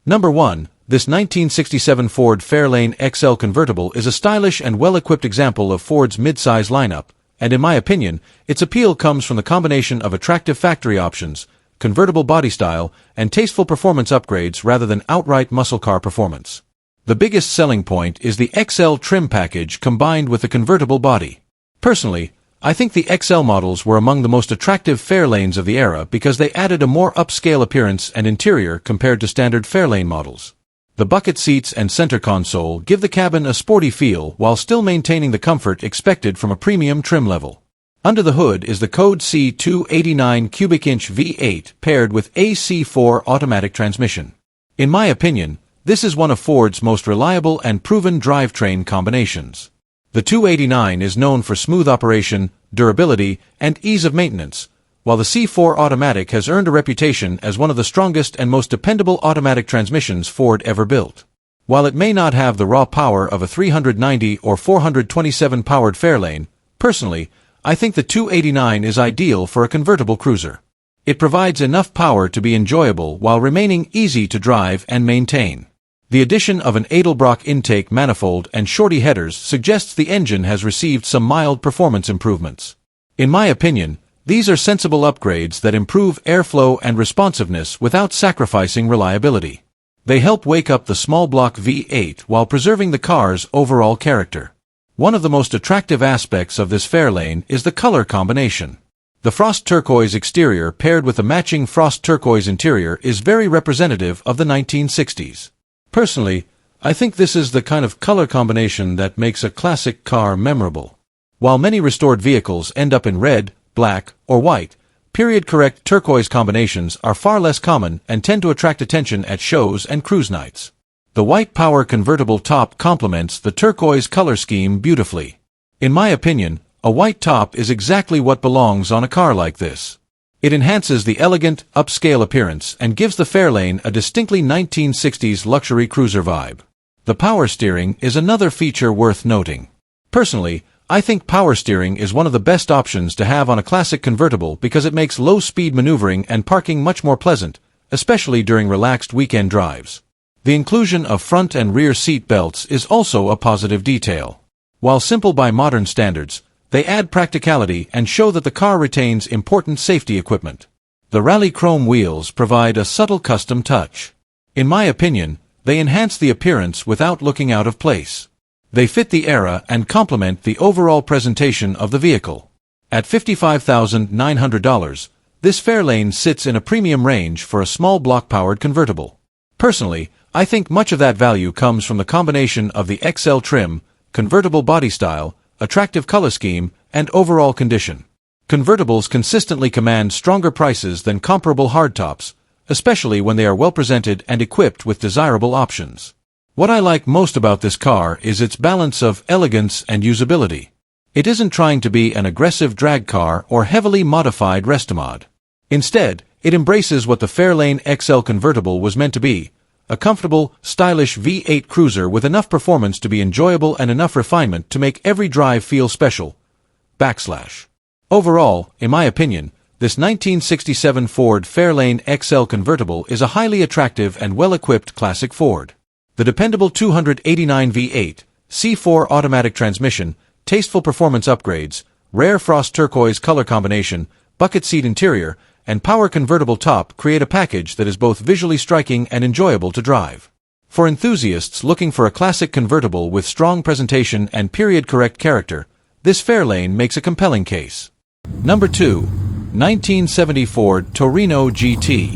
Number 1. This 1967 Ford Fairlane XL convertible is a stylish and well-equipped example of Ford's mid-size lineup, and in my opinion, its appeal comes from the combination of attractive factory options, convertible body style, and tasteful performance upgrades rather than outright muscle car performance. The biggest selling point is the XL trim package combined with the convertible body. Personally, I think the XL models were among the most attractive Fairlanes of the era because they added a more upscale appearance and interior compared to standard Fairlane models. The bucket seats and center console give the cabin a sporty feel while still maintaining the comfort expected from a premium trim level. Under the hood is the code C289 cubic inch V8 paired with AC4 automatic transmission. In my opinion, this is one of Ford's most reliable and proven drivetrain combinations. The 289 is known for smooth operation, durability, and ease of maintenance, while the C4 automatic has earned a reputation as one of the strongest and most dependable automatic transmissions Ford ever built. While it may not have the raw power of a 390 or 427 powered Fairlane, personally, I think the 289 is ideal for a convertible cruiser. It provides enough power to be enjoyable while remaining easy to drive and maintain. The addition of an Edelbrock intake manifold and shorty headers suggests the engine has received some mild performance improvements. In my opinion, these are sensible upgrades that improve airflow and responsiveness without sacrificing reliability. They help wake up the small block V8 while preserving the car's overall character. One of the most attractive aspects of this Fairlane is the color combination. The frost turquoise exterior paired with a matching frost turquoise interior is very representative of the 1960s. Personally, I think this is the kind of color combination that makes a classic car memorable. While many restored vehicles end up in red, black, or white, period-correct turquoise combinations are far less common and tend to attract attention at shows and cruise nights. The white power convertible top complements the turquoise color scheme beautifully. In my opinion, a white top is exactly what belongs on a car like this. It enhances the elegant, upscale appearance and gives the Fairlane a distinctly 1960s luxury cruiser vibe. The power steering is another feature worth noting. Personally, I think power steering is one of the best options to have on a classic convertible because it makes low-speed maneuvering and parking much more pleasant, especially during relaxed weekend drives. The inclusion of front and rear seat belts is also a positive detail. While simple by modern standards, they add practicality and show that the car retains important safety equipment. The rally chrome wheels provide a subtle custom touch. In my opinion, they enhance the appearance without looking out of place. They fit the era and complement the overall presentation of the vehicle. At $55,900, this Fairlane sits in a premium range for a small block-powered convertible. Personally, I think much of that value comes from the combination of the XL trim, convertible body style, attractive color scheme, and overall condition. Convertibles consistently command stronger prices than comparable hardtops, especially when they are well presented and equipped with desirable options. What I like most about this car is its balance of elegance and usability. It isn't trying to be an aggressive drag car or heavily modified restomod. Instead, it embraces what the Fairlane XL convertible was meant to be, a comfortable, stylish V8 cruiser with enough performance to be enjoyable and enough refinement to make every drive feel special. Overall, in my opinion, this 1967 Ford Fairlane XL convertible is a highly attractive and well-equipped classic Ford. The dependable 289 V8, C4 automatic transmission, tasteful performance upgrades, rare frost turquoise color combination, bucket seat interior, and power convertible top create a package that is both visually striking and enjoyable to drive. For enthusiasts looking for a classic convertible with strong presentation and period-correct character, this Fairlane makes a compelling case. Number 2. 1970 Ford Torino Gt.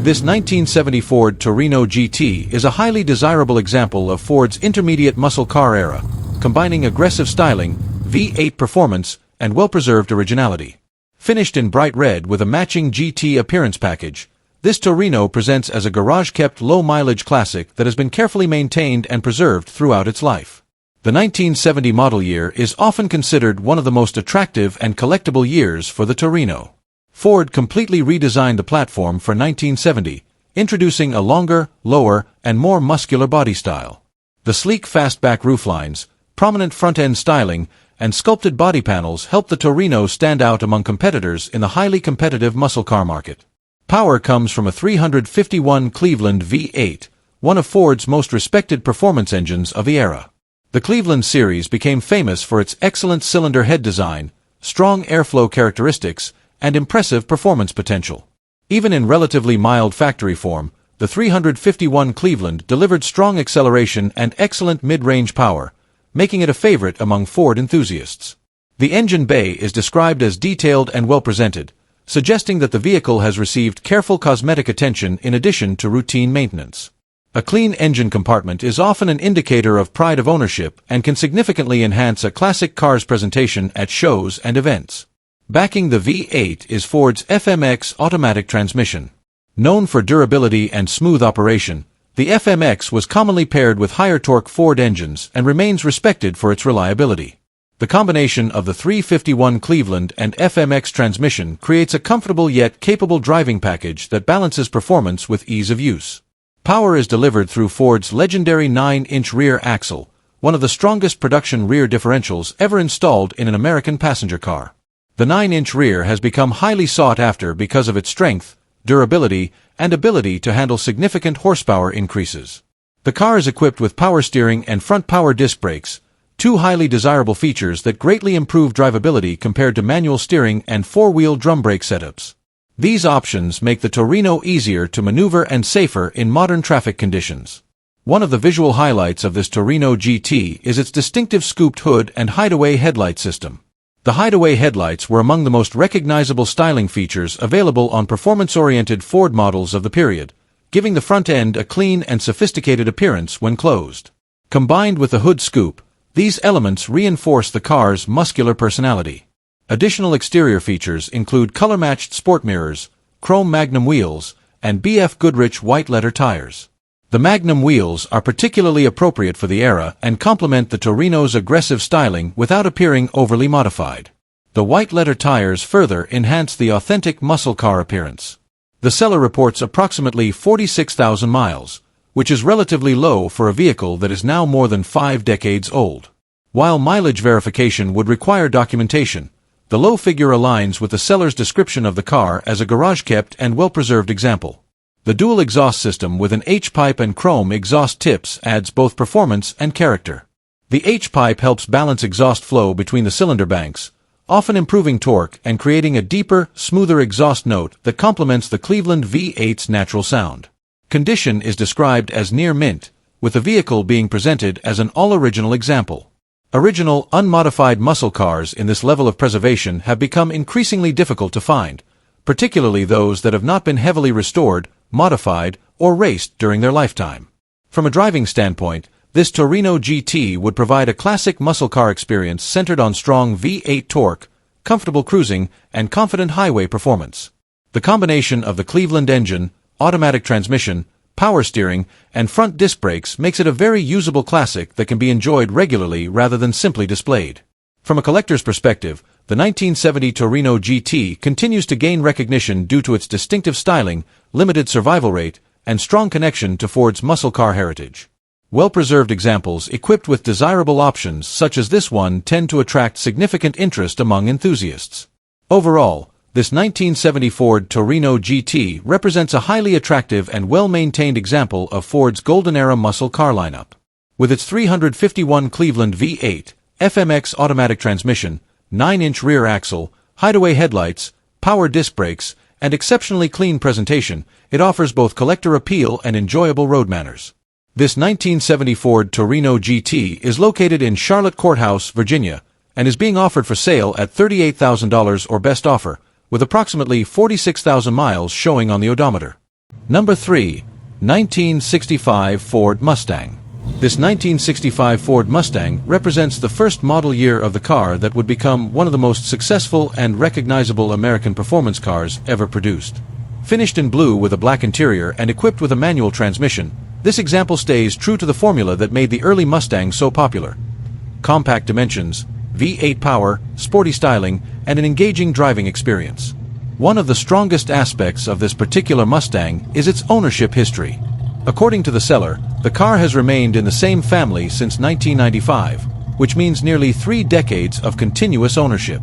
This 1970 Ford Torino GT is a highly desirable example of Ford's intermediate muscle car era, combining aggressive styling, V8 performance, and well-preserved originality. Finished in bright red with a matching GT appearance package, this Torino presents as a garage-kept low-mileage classic that has been carefully maintained and preserved throughout its life. The 1970 model year is often considered one of the most attractive and collectible years for the Torino. Ford completely redesigned the platform for 1970, introducing a longer, lower, and more muscular body style. The sleek fastback rooflines, prominent front-end styling, and sculpted body panels help the Torino stand out among competitors in the highly competitive muscle car market. Power comes from a 351 Cleveland V8, one of Ford's most respected performance engines of the era. The Cleveland series became famous for its excellent cylinder head design, strong airflow characteristics, and impressive performance potential. Even in relatively mild factory form, the 351 Cleveland delivered strong acceleration and excellent mid-range power, making it a favorite among Ford enthusiasts. The engine bay is described as detailed and well-presented, suggesting that the vehicle has received careful cosmetic attention in addition to routine maintenance. A clean engine compartment is often an indicator of pride of ownership and can significantly enhance a classic car's presentation at shows and events. Backing the V8 is Ford's FMX automatic transmission. Known for durability and smooth operation, the FMX was commonly paired with higher torque Ford engines and remains respected for its reliability. The combination of the 351 Cleveland and FMX transmission creates a comfortable yet capable driving package that balances performance with ease of use. Power is delivered through Ford's legendary 9-inch rear axle, one of the strongest production rear differentials ever installed in an American passenger car. The 9-inch rear has become highly sought after because of its strength, durability, and ability to handle significant horsepower increases. The car is equipped with power steering and front power disc brakes, two highly desirable features that greatly improve drivability compared to manual steering and four-wheel drum brake setups. These options make the Torino easier to maneuver and safer in modern traffic conditions. One of the visual highlights of this Torino GT is its distinctive scooped hood and hideaway headlight system. The hideaway headlights were among the most recognizable styling features available on performance-oriented Ford models of the period, giving the front end a clean and sophisticated appearance when closed. Combined with the hood scoop, these elements reinforce the car's muscular personality. Additional exterior features include color-matched sport mirrors, chrome Magnum wheels, and BF Goodrich white letter tires. The Magnum wheels are particularly appropriate for the era and complement the Torino's aggressive styling without appearing overly modified. The white letter tires further enhance the authentic muscle car appearance. The seller reports approximately 46,000 miles, which is relatively low for a vehicle that is now more than 5 decades old. While mileage verification would require documentation, the low figure aligns with the seller's description of the car as a garage-kept and well-preserved example. The dual exhaust system with an H-pipe and chrome exhaust tips adds both performance and character. The H-pipe helps balance exhaust flow between the cylinder banks, often improving torque and creating a deeper, smoother exhaust note that complements the Cleveland V8's natural sound. Condition is described as near mint, with the vehicle being presented as an all-original example. Original, unmodified muscle cars in this level of preservation have become increasingly difficult to find, particularly those that have not been heavily restored, modified, or raced during their lifetime. From a driving standpoint, this Torino GT would provide a classic muscle car experience centered on strong V8 torque, comfortable cruising, and confident highway performance. The combination of the Cleveland engine, automatic transmission, power steering, and front disc brakes makes it a very usable classic that can be enjoyed regularly rather than simply displayed. From a collector's perspective, the 1970 Torino GT continues to gain recognition due to its distinctive styling, limited survival rate, and strong connection to Ford's muscle car heritage. Well-preserved examples equipped with desirable options such as this one tend to attract significant interest among enthusiasts. Overall, this 1970 Ford Torino GT represents a highly attractive and well-maintained example of Ford's golden-era muscle car lineup. With its 351 Cleveland V8, FMX automatic transmission, 9-inch rear axle, hideaway headlights, power disc brakes, and exceptionally clean presentation, it offers both collector appeal and enjoyable road manners. This 1970 Ford Torino GT is located in Charlotte Courthouse, Virginia, and is being offered for sale at $38,000 or best offer, with approximately 46,000 miles showing on the odometer. Number 3. 1965 Ford Mustang. This 1965 Ford Mustang represents the first model year of the car that would become one of the most successful and recognizable American performance cars ever produced. Finished in blue with a black interior and equipped with a manual transmission, this example stays true to the formula that made the early Mustang so popular. Compact dimensions, V8 power, sporty styling, and an engaging driving experience. One of the strongest aspects of this particular Mustang is its ownership history. According to the seller, the car has remained in the same family since 1995, which means nearly 3 decades of continuous ownership.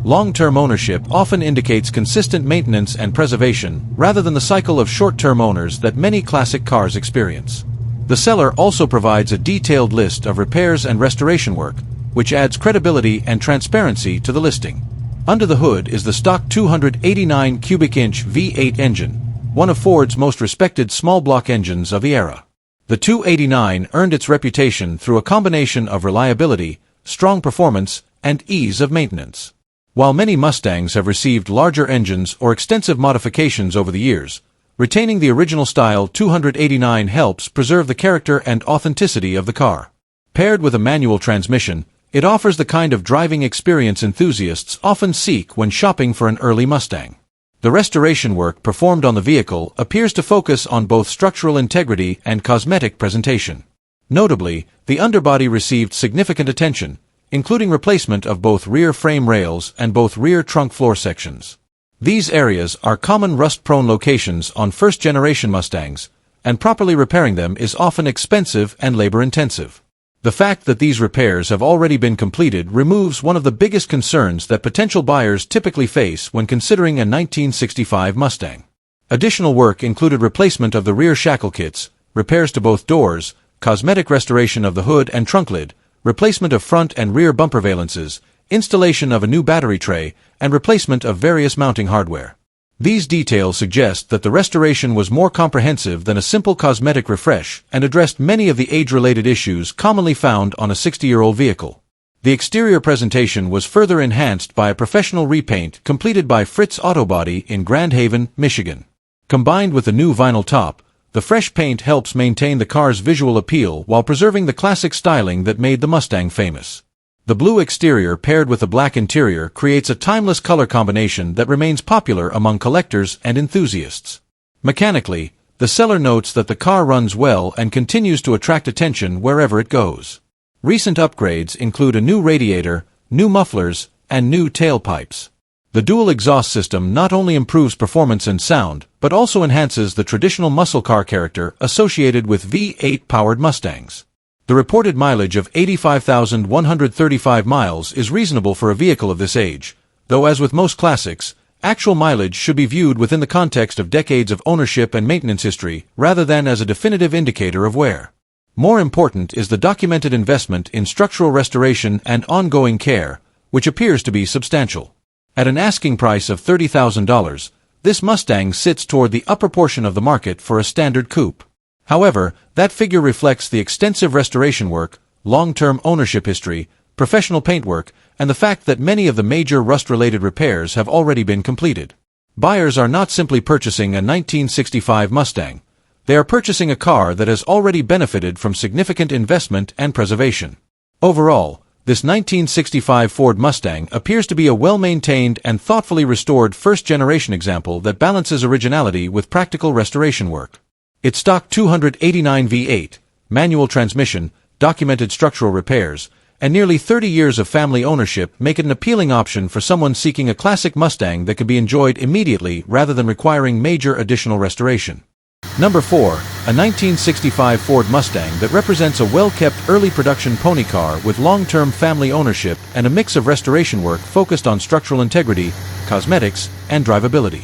Long-term ownership often indicates consistent maintenance and preservation rather than the cycle of short-term owners that many classic cars experience. The seller also provides a detailed list of repairs and restoration work, which adds credibility and transparency to the listing. Under the hood is the stock 289 cubic inch V8 engine, one of Ford's most respected small block engines of the era. The 289 earned its reputation through a combination of reliability, strong performance, and ease of maintenance. While many Mustangs have received larger engines or extensive modifications over the years, retaining the original style 289 helps preserve the character and authenticity of the car. Paired with a manual transmission, it offers the kind of driving experience enthusiasts often seek when shopping for an early Mustang. The restoration work performed on the vehicle appears to focus on both structural integrity and cosmetic presentation. Notably, the underbody received significant attention, including replacement of both rear frame rails and both rear trunk floor sections. These areas are common rust-prone locations on first-generation Mustangs, and properly repairing them is often expensive and labor-intensive. The fact that these repairs have already been completed removes one of the biggest concerns that potential buyers typically face when considering a 1965 Mustang. Additional work included replacement of the rear shackle kits, repairs to both doors, cosmetic restoration of the hood and trunk lid, replacement of front and rear bumper valances, installation of a new battery tray, and replacement of various mounting hardware. These details suggest that the restoration was more comprehensive than a simple cosmetic refresh and addressed many of the age-related issues commonly found on a 60-year-old vehicle. The exterior presentation was further enhanced by a professional repaint completed by Fritz Auto Body in Grand Haven, Michigan. Combined with the new vinyl top, the fresh paint helps maintain the car's visual appeal while preserving the classic styling that made the Mustang famous. The blue exterior paired with the black interior creates a timeless color combination that remains popular among collectors and enthusiasts. Mechanically, the seller notes that the car runs well and continues to attract attention wherever it goes. Recent upgrades include a new radiator, new mufflers, and new tailpipes. The dual exhaust system not only improves performance and sound, but also enhances the traditional muscle car character associated with V8-powered Mustangs. The reported mileage of 85,135 miles is reasonable for a vehicle of this age, though as with most classics, actual mileage should be viewed within the context of decades of ownership and maintenance history rather than as a definitive indicator of wear. More important is the documented investment in structural restoration and ongoing care, which appears to be substantial. At an asking price of $30,000, this Mustang sits toward the upper portion of the market for a standard coupe. However, that figure reflects the extensive restoration work, long-term ownership history, professional paintwork, and the fact that many of the major rust-related repairs have already been completed. Buyers are not simply purchasing a 1965 Mustang. They are purchasing a car that has already benefited from significant investment and preservation. Overall, this 1965 Ford Mustang appears to be a well-maintained and thoughtfully restored first-generation example that balances originality with practical restoration work. Its stock 289 V8, manual transmission, documented structural repairs, and nearly 30 years of family ownership make it an appealing option for someone seeking a classic Mustang that can be enjoyed immediately rather than requiring major additional restoration. Number 4, a 1965 Ford Mustang that represents a well-kept early production pony car with long-term family ownership and a mix of restoration work focused on structural integrity, cosmetics, and drivability.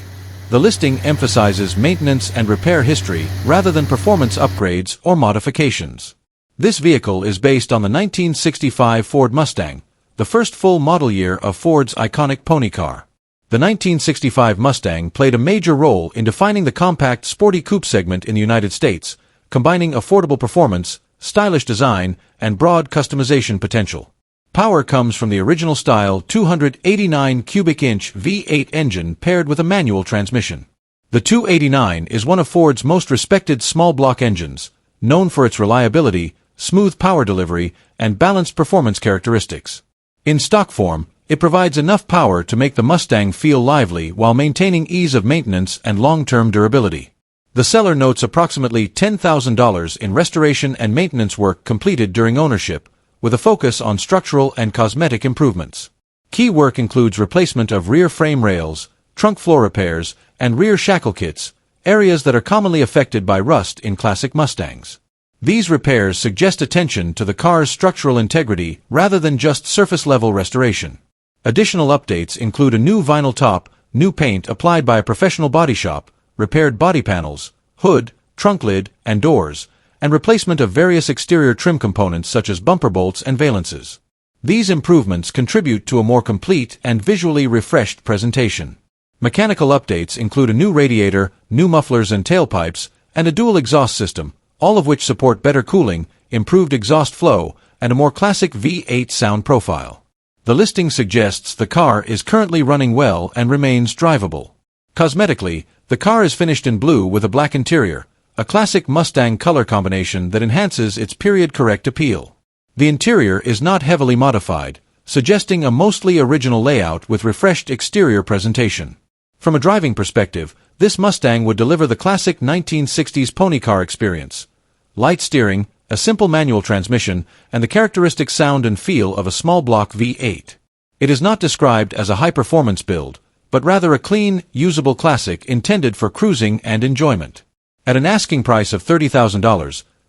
The listing emphasizes maintenance and repair history rather than performance upgrades or modifications. This vehicle is based on the 1965 Ford Mustang, the first full model year of Ford's iconic pony car. The 1965 Mustang played a major role in defining the compact sporty coupe segment in the United States, combining affordable performance, stylish design, and broad customization potential. Power comes from the original style 289 cubic inch V8 engine paired with a manual transmission. The 289 is one of Ford's most respected small block engines, known for its reliability, smooth power delivery, and balanced performance characteristics. In stock form, it provides enough power to make the Mustang feel lively while maintaining ease of maintenance and long-term durability. The seller notes approximately $10,000 in restoration and maintenance work completed during ownership, with a focus on structural and cosmetic improvements. Key work includes replacement of rear frame rails, trunk floor repairs, and rear shackle kits, areas that are commonly affected by rust in classic Mustangs. These repairs suggest attention to the car's structural integrity rather than just surface-level restoration. Additional updates include a new vinyl top, new paint applied by a professional body shop, repaired body panels, hood, trunk lid, and doors, and replacement of various exterior trim components such as bumper bolts and valances. These improvements contribute to a more complete and visually refreshed presentation. Mechanical updates include a new radiator, new mufflers and tailpipes, and a dual exhaust system, all of which support better cooling, improved exhaust flow, and a more classic V8 sound profile. The listing suggests the car is currently running well and remains drivable. Cosmetically, the car is finished in blue with a black interior, a classic Mustang color combination that enhances its period-correct appeal. The interior is not heavily modified, suggesting a mostly original layout with refreshed exterior presentation. From a driving perspective, this Mustang would deliver the classic 1960s pony car experience. Light steering, a simple manual transmission, and the characteristic sound and feel of a small block V8. It is not described as a high-performance build, but rather a clean, usable classic intended for cruising and enjoyment. At an asking price of $30,000,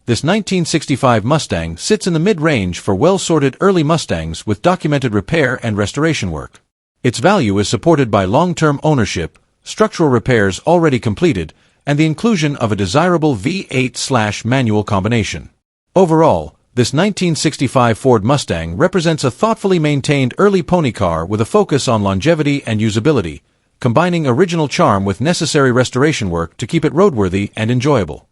this 1965 Mustang sits in the mid-range for well-sorted early Mustangs with documented repair and restoration work. Its value is supported by long-term ownership, structural repairs already completed, and the inclusion of a desirable V8/manual combination. Overall, this 1965 Ford Mustang represents a thoughtfully maintained early pony car with a focus on longevity and usability, combining original charm with necessary restoration work to keep it roadworthy and enjoyable.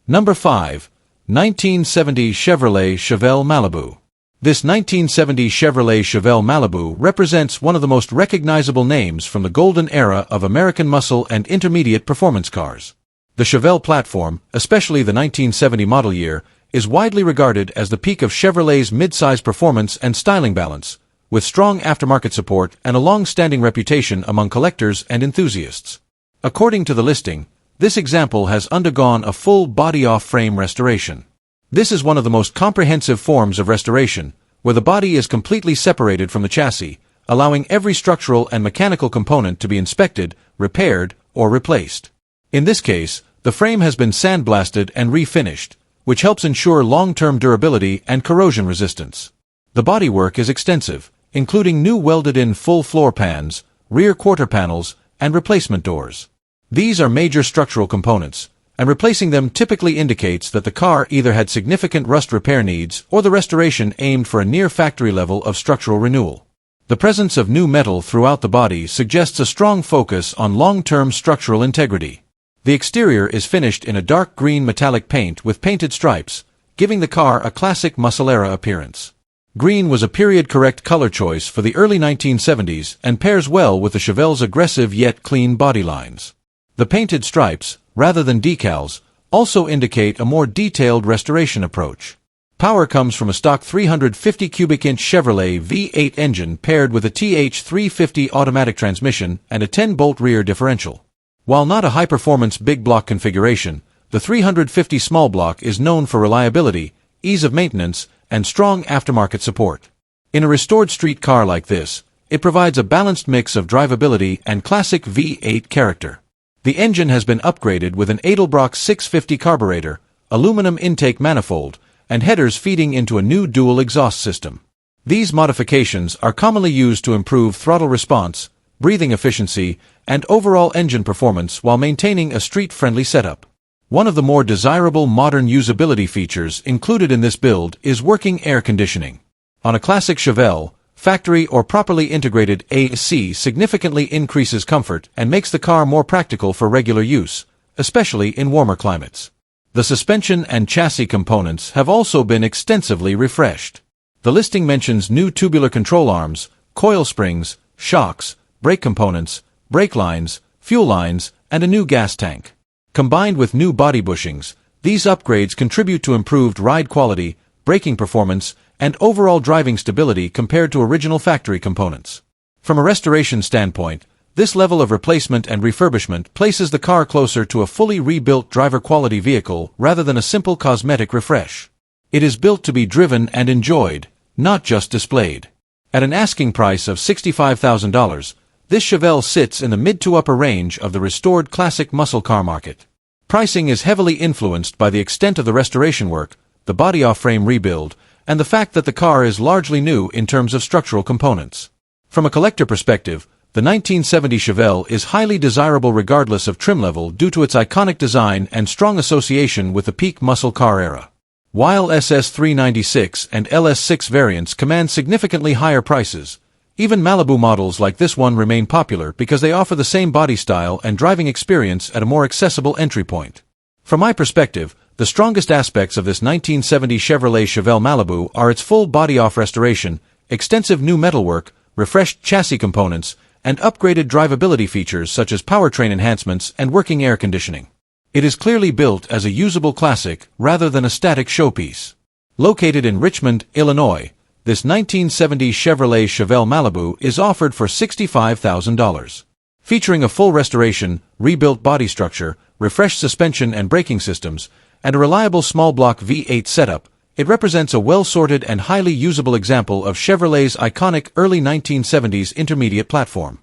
Number 5. 1970 Chevrolet Chevelle Malibu. This 1970 Chevrolet Chevelle Malibu represents one of the most recognizable names from the golden era of American muscle and intermediate performance cars. The Chevelle platform, especially the 1970 model year, is widely regarded as the peak of Chevrolet's mid-size performance and styling balance, with strong aftermarket support and a long-standing reputation among collectors and enthusiasts. According to the listing, this example has undergone a full body-off-frame restoration. This is one of the most comprehensive forms of restoration, where the body is completely separated from the chassis, allowing every structural and mechanical component to be inspected, repaired, or replaced. In this case, the frame has been sandblasted and refinished, which helps ensure long-term durability and corrosion resistance. The bodywork is extensive, including new welded-in full floor pans, rear quarter panels, and replacement doors. These are major structural components, and replacing them typically indicates that the car either had significant rust repair needs or the restoration aimed for a near-factory level of structural renewal. The presence of new metal throughout the body suggests a strong focus on long-term structural integrity. The exterior is finished in a dark green metallic paint with painted stripes, giving the car a classic muscle-era appearance. Green was a period-correct color choice for the early 1970s and pairs well with the Chevelle's aggressive yet clean body lines. The painted stripes, rather than decals, also indicate a more detailed restoration approach. Power comes from a stock 350 cubic inch Chevrolet V8 engine paired with a TH350 automatic transmission and a 10-bolt rear differential. While not a high-performance big block configuration, the 350 small block is known for reliability, ease of maintenance, and strong aftermarket support. In a restored street car like this, it provides a balanced mix of drivability and classic V8 character. The engine has been upgraded with an Edelbrock 650 carburetor, aluminum intake manifold, and headers feeding into a new dual exhaust system. These modifications are commonly used to improve throttle response, breathing efficiency, and overall engine performance while maintaining a street-friendly setup. One of the more desirable modern usability features included in this build is working air conditioning. On a classic Chevelle, factory or properly integrated AC significantly increases comfort and makes the car more practical for regular use, especially in warmer climates. The suspension and chassis components have also been extensively refreshed. The listing mentions new tubular control arms, coil springs, shocks, brake components, brake lines, fuel lines, and a new gas tank. Combined with new body bushings, these upgrades contribute to improved ride quality, braking performance, and overall driving stability compared to original factory components. From a restoration standpoint, this level of replacement and refurbishment places the car closer to a fully rebuilt driver-quality vehicle rather than a simple cosmetic refresh. It is built to be driven and enjoyed, not just displayed. At an asking price of $65,000, this Chevelle sits in the mid to upper range of the restored classic muscle car market. Pricing is heavily influenced by the extent of the restoration work, the body-off-frame rebuild, and the fact that the car is largely new in terms of structural components. From a collector perspective, the 1970 Chevelle is highly desirable regardless of trim level due to its iconic design and strong association with the peak muscle car era. While SS396 and LS6 variants command significantly higher prices, even Malibu models like this one remain popular because they offer the same body style and driving experience at a more accessible entry point. From my perspective, the strongest aspects of this 1970 Chevrolet Chevelle Malibu are its full body-off restoration, extensive new metalwork, refreshed chassis components, and upgraded drivability features such as powertrain enhancements and working air conditioning. It is clearly built as a usable classic rather than a static showpiece. Located in Richmond, Illinois, this 1970 Chevrolet Chevelle Malibu is offered for $65,000. Featuring a full restoration, rebuilt body structure, refreshed suspension and braking systems, and a reliable small-block V8 setup, it represents a well-sorted and highly usable example of Chevrolet's iconic early 1970s intermediate platform.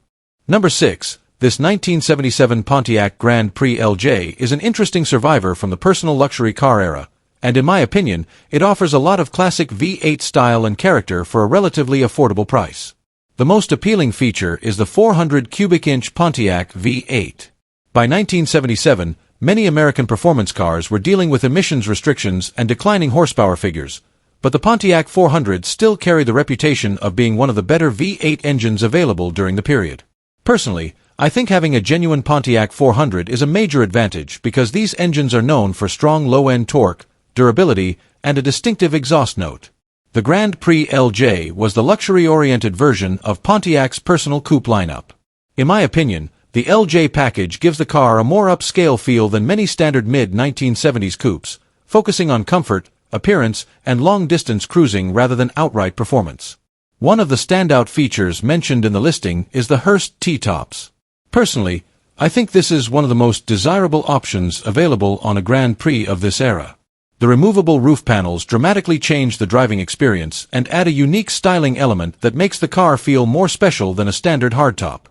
Number 6. This 1977 Pontiac Grand Prix LJ is an interesting survivor from the personal luxury car era, and in my opinion, it offers a lot of classic V8 style and character for a relatively affordable price. The most appealing feature is the 400 cubic inch Pontiac V8. By 1977, many American performance cars were dealing with emissions restrictions and declining horsepower figures, but the Pontiac 400 still carried the reputation of being one of the better V8 engines available during the period. Personally, I think having a genuine Pontiac 400 is a major advantage because these engines are known for strong low-end torque, durability, and a distinctive exhaust note. The Grand Prix LJ was the luxury-oriented version of Pontiac's personal coupe lineup. In my opinion, the LJ package gives the car a more upscale feel than many standard mid-1970s coupes, focusing on comfort, appearance, and long-distance cruising rather than outright performance. One of the standout features mentioned in the listing is the Hearst T-tops. Personally, I think this is one of the most desirable options available on a Grand Prix of this era. The removable roof panels dramatically change the driving experience and add a unique styling element that makes the car feel more special than a standard hardtop.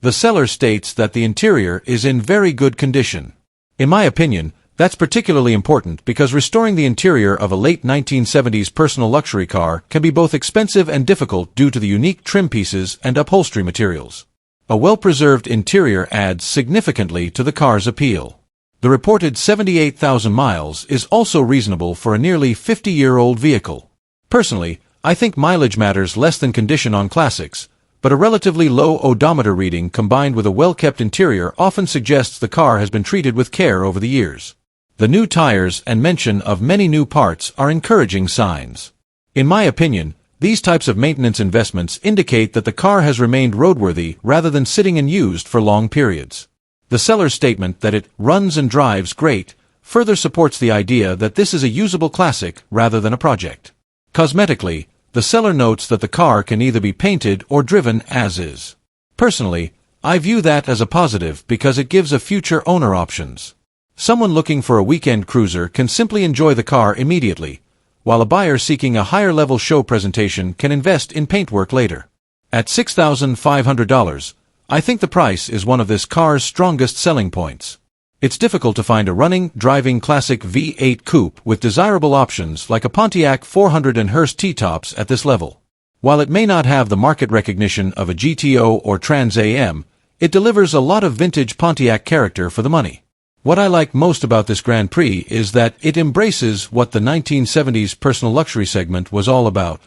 The seller states that the interior is in very good condition. In my opinion, that's particularly important because restoring the interior of a late 1970s personal luxury car can be both expensive and difficult due to the unique trim pieces and upholstery materials. A well-preserved interior adds significantly to the car's appeal. The reported 78,000 miles is also reasonable for a nearly 50-year-old vehicle. Personally, I think mileage matters less than condition on classics, but a relatively low odometer reading combined with a well-kept interior often suggests the car has been treated with care over the years. The new tires and mention of many new parts are encouraging signs. In my opinion, these types of maintenance investments indicate that the car has remained roadworthy rather than sitting unused for long periods. The seller's statement that it runs and drives great further supports the idea that this is a usable classic rather than a project. Cosmetically, the seller notes that the car can either be painted or driven as is. Personally, I view that as a positive because it gives a future owner options. Someone looking for a weekend cruiser can simply enjoy the car immediately, while a buyer seeking a higher-level show presentation can invest in paintwork later. At $6,500, I think the price is one of this car's strongest selling points. It's difficult to find a running, driving classic V8 coupe with desirable options like a Pontiac 400 and Hearst T-tops at this level. While it may not have the market recognition of a GTO or Trans Am, it delivers a lot of vintage Pontiac character for the money. What I like most about this Grand Prix is that it embraces what the 1970s personal luxury segment was all about.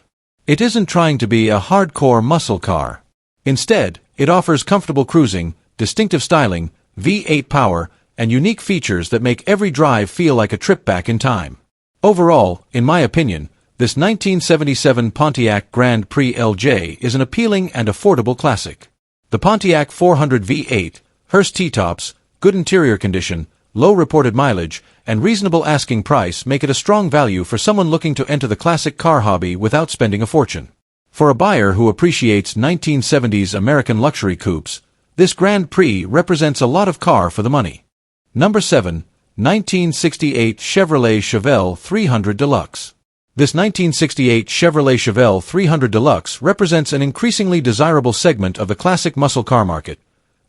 It isn't trying to be a hardcore muscle car. Instead, it offers comfortable cruising, distinctive styling, V8 power, and unique features that make every drive feel like a trip back in time. Overall, in my opinion, this 1977 Pontiac Grand Prix LJ is an appealing and affordable classic. The Pontiac 400 V8, Hearst T-tops, good interior condition, low reported mileage, and reasonable asking price make it a strong value for someone looking to enter the classic car hobby without spending a fortune. For a buyer who appreciates 1970s American luxury coupes, this Grand Prix represents a lot of car for the money. Number 7. 1968 Chevrolet Chevelle 300 Deluxe. This 1968 Chevrolet Chevelle 300 Deluxe represents an increasingly desirable segment of the classic muscle car market.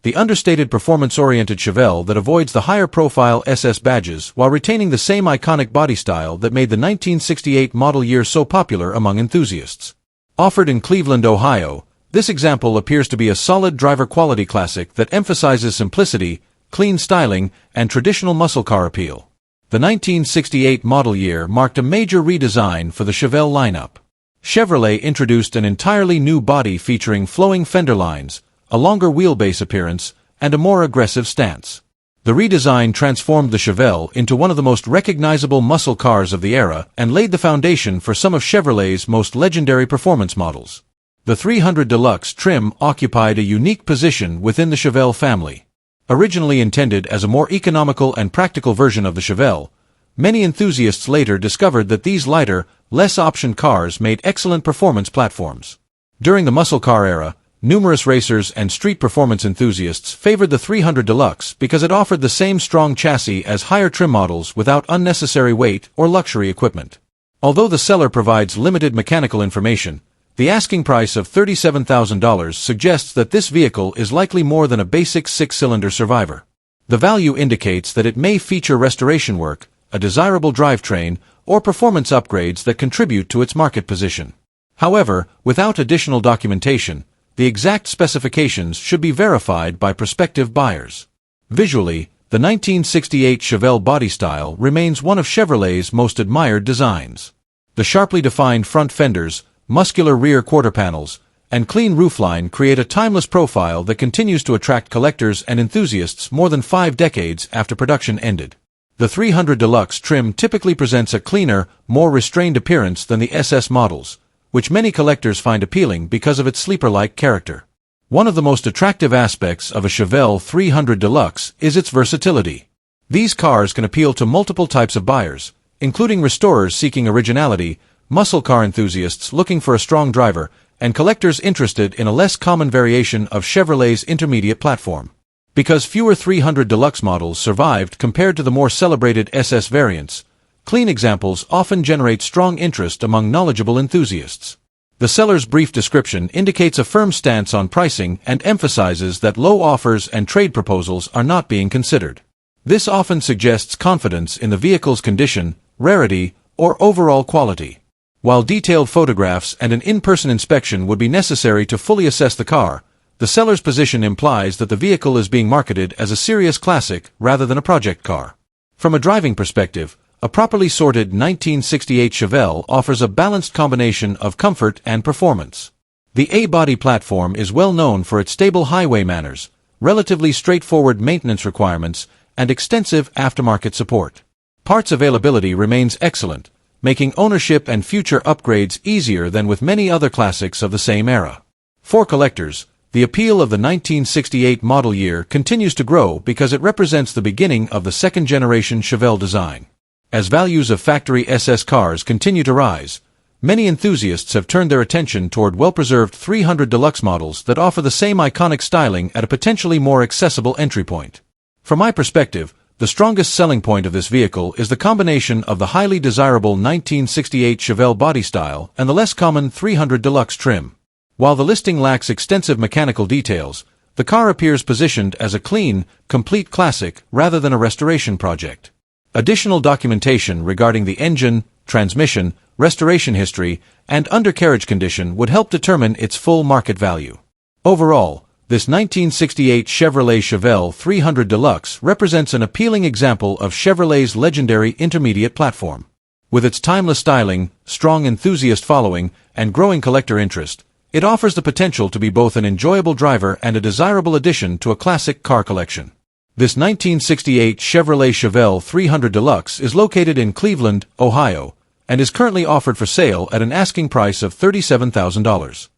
The understated performance-oriented Chevelle that avoids the higher-profile SS badges while retaining the same iconic body style that made the 1968 model year so popular among enthusiasts. Offered in Cleveland, Ohio, this example appears to be a solid driver-quality classic that emphasizes simplicity, clean styling, and traditional muscle car appeal. The 1968 model year marked a major redesign for the Chevelle lineup. Chevrolet introduced an entirely new body featuring flowing fender lines, a longer wheelbase appearance, and a more aggressive stance. The redesign transformed the Chevelle into one of the most recognizable muscle cars of the era and laid the foundation for some of Chevrolet's most legendary performance models. The 300 Deluxe trim occupied a unique position within the Chevelle family. Originally intended as a more economical and practical version of the Chevelle, many enthusiasts later discovered that these lighter, less-optioned cars made excellent performance platforms. During the muscle car era, numerous racers and street performance enthusiasts favored the 300 Deluxe because it offered the same strong chassis as higher trim models without unnecessary weight or luxury equipment. Although the seller provides limited mechanical information, the asking price of $37,000 suggests that this vehicle is likely more than a basic six-cylinder survivor. The value indicates that it may feature restoration work, a desirable drivetrain, or performance upgrades that contribute to its market position. However, without additional documentation, the exact specifications should be verified by prospective buyers. Visually, the 1968 Chevelle body style remains one of Chevrolet's most admired designs. The sharply defined front fenders, muscular rear quarter panels, and clean roofline create a timeless profile that continues to attract collectors and enthusiasts more than 5 decades after production ended. The 300 Deluxe trim typically presents a cleaner, more restrained appearance than the SS models, which many collectors find appealing because of its sleeper-like character. One of the most attractive aspects of a Chevelle 300 Deluxe is its versatility. These cars can appeal to multiple types of buyers, including restorers seeking originality, muscle car enthusiasts looking for a strong driver, and collectors interested in a less common variation of Chevrolet's intermediate platform. Because fewer 300 Deluxe models survived compared to the more celebrated SS variants, clean examples often generate strong interest among knowledgeable enthusiasts. The seller's brief description indicates a firm stance on pricing and emphasizes that low offers and trade proposals are not being considered. This often suggests confidence in the vehicle's condition, rarity, or overall quality. While detailed photographs and an in-person inspection would be necessary to fully assess the car, the seller's position implies that the vehicle is being marketed as a serious classic rather than a project car. From a driving perspective, a properly sorted 1968 Chevelle offers a balanced combination of comfort and performance. The A-body platform is well known for its stable highway manners, relatively straightforward maintenance requirements, and extensive aftermarket support. Parts availability remains excellent, making ownership and future upgrades easier than with many other classics of the same era. For collectors, the appeal of the 1968 model year continues to grow because it represents the beginning of the second-generation Chevelle design. As values of factory SS cars continue to rise, many enthusiasts have turned their attention toward well-preserved 300 Deluxe models that offer the same iconic styling at a potentially more accessible entry point. From my perspective, the strongest selling point of this vehicle is the combination of the highly desirable 1968 Chevelle body style and the less common 300 Deluxe trim. While the listing lacks extensive mechanical details, the car appears positioned as a clean, complete classic rather than a restoration project. Additional documentation regarding the engine, transmission, restoration history, and undercarriage condition would help determine its full market value. Overall, this 1968 Chevrolet Chevelle 300 Deluxe represents an appealing example of Chevrolet's legendary intermediate platform. With its timeless styling, strong enthusiast following, and growing collector interest, it offers the potential to be both an enjoyable driver and a desirable addition to a classic car collection. This 1968 Chevrolet Chevelle 300 Deluxe is located in Cleveland, Ohio, and is currently offered for sale at an asking price of $37,000.